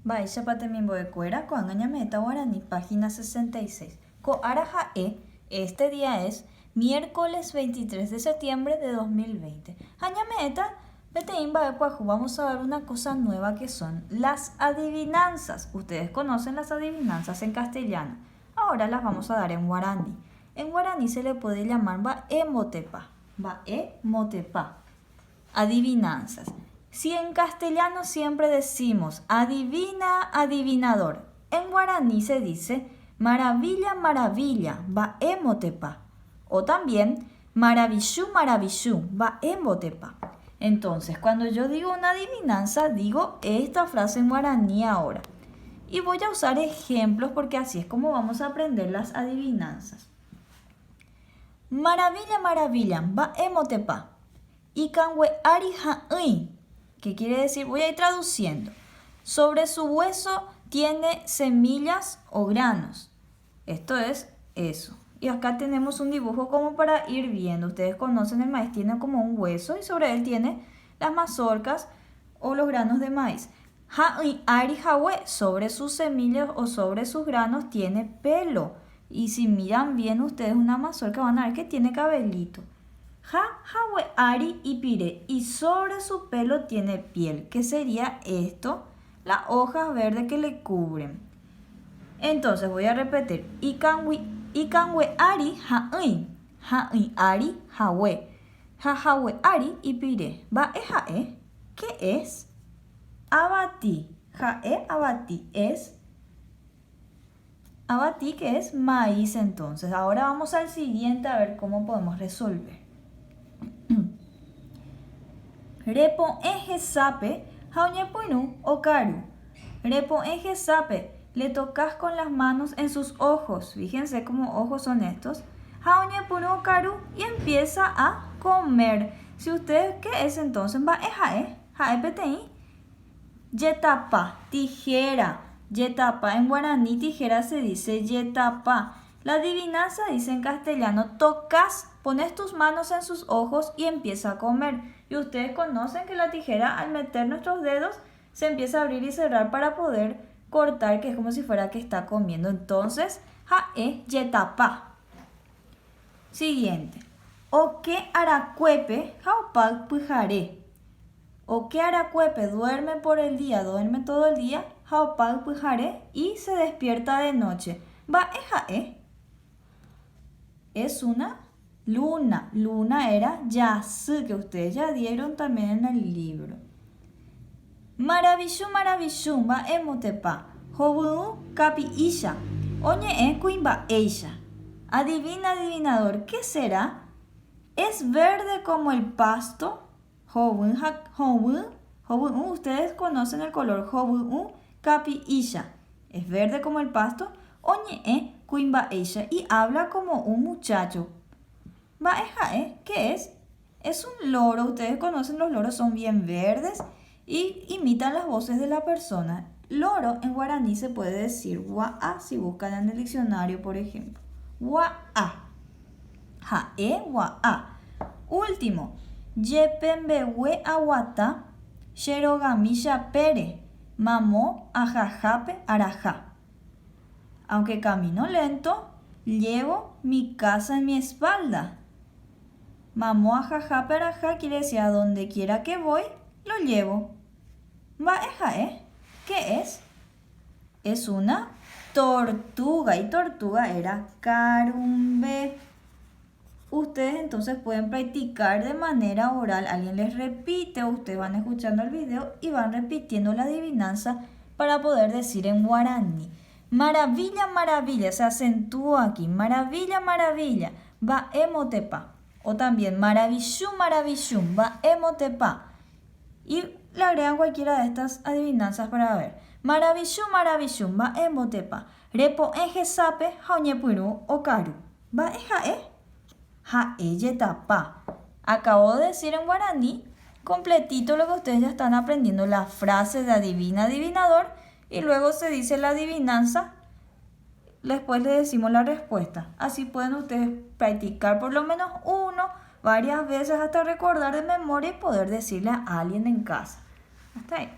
Baixa patemimbo de cuera con Añameta Guaraní, página 66. Co Arajae, este día es miércoles 23 de septiembre de 2020. Añameta, Beteimba de Cuaju, vamos a ver una cosa nueva que son las adivinanzas. Ustedes conocen las adivinanzas en castellano. Ahora las vamos a dar en guaraní. En guaraní se le puede llamar Baemotepa. Baemotepa. Adivinanzas. Si en castellano siempre decimos adivina, adivinador, en guaraní se dice maravilla, maravilla, baemotepa. O también maravillú, maravillú, baemotepa. Entonces, cuando yo digo una adivinanza, digo esta frase en guaraní ahora. Y voy a usar ejemplos porque así es como vamos a aprender las adivinanzas. Maravilla, maravilla, baemotepa. Ikanwe ari ha'ui. ¿Qué quiere decir? Voy a ir traduciendo. Sobre su hueso tiene semillas o granos. Esto es eso. Y acá tenemos un dibujo como para ir viendo. Ustedes conocen el maíz, tiene como un hueso y sobre él tiene las mazorcas o los granos de maíz. Ha'ui ari ha'ue, sobre sus semillas o sobre sus granos tiene pelo. Y si miran bien ustedes una mazorca van a ver que tiene cabellito. Ha-hawe ari y pire, y sobre su pelo tiene piel. ¿Qué sería esto? Las hojas verdes que le cubren. Entonces voy a repetir. Ikanwe ari ha'ui. Ha'ui ari hawe. Ha-hawe ari y pire. Bae-jae. ¿Qué es? Abatí. Jae abatí es. Abatí que es maíz entonces. Ahora vamos al siguiente a ver cómo podemos resolver. Repo eje sape, jauñepuinu o caru. Repo eje sape, le tocas con las manos en sus ojos. Fíjense cómo ojos son estos. Jauñepuinu o caru y empieza a comer. Si ustedes, ¿qué es entonces? Va jae, jae petei. Yetapa, tijera. Yetapa, en guaraní tijera se dice yetapa. La adivinanza dice en castellano, tocas, pones tus manos en sus ojos y empieza a comer. Y ustedes conocen que la tijera al meter nuestros dedos se empieza a abrir y cerrar para poder cortar, que es como si fuera que está comiendo. Entonces, jae yetapa. Siguiente. O que aracuepe, jaupal pujaré. O que aracuepe, duerme por el día, duerme todo el día, jaupal pujaré y se despierta de noche. Va jae. Es una luna. Luna era yasu, que ustedes ya dieron también en el libro. Maravillú, maravillú, va emotepa. Jobu capi isha. Oñe cuimba eisha. Adivina, adivinador, ¿qué será? Es verde como el pasto. Jobu, ustedes conocen el color. Jobu capi isha. Es verde como el pasto. Oñe Quimba Eisha y habla como un muchacho. Baejae, ¿qué es? Es un loro. Ustedes conocen los loros, son bien verdes y imitan las voces de la persona. Loro en guaraní se puede decir wa'a si buscan en el diccionario, por ejemplo. Wa'a. Jae wa'a. Último. Yepembewe awata. Sherogamisha pere. Mamó ajajape araja. Aunque camino lento, llevo mi casa en mi espalda. Mamó ajaja peraja quiere decir a donde quiera que voy, lo llevo. Baejae, ¿qué es? Es una tortuga y tortuga era carumbe. Ustedes entonces pueden practicar de manera oral. Alguien les repite o ustedes van escuchando el video y van repitiendo la adivinanza para poder decir en guaraní. Maravilla, maravilla, se acentúa aquí. Maravilla, maravilla, va emotepa. O también maravillú, maravillú, va emotepa. Y le agregan cualquiera de estas adivinanzas para ver. Maravillú, maravillú, va emotepa. Repo eje sape, jauñepuirú o caru. Va ejae, jae yetapa. Acabo de decir en guaraní completito lo que ustedes ya están aprendiendo. La frase de adivina, adivinador. Y luego se dice la adivinanza, después le decimos la respuesta. Así pueden ustedes practicar por lo menos uno, varias veces hasta recordar de memoria y poder decirle a alguien en casa. Hasta ahí.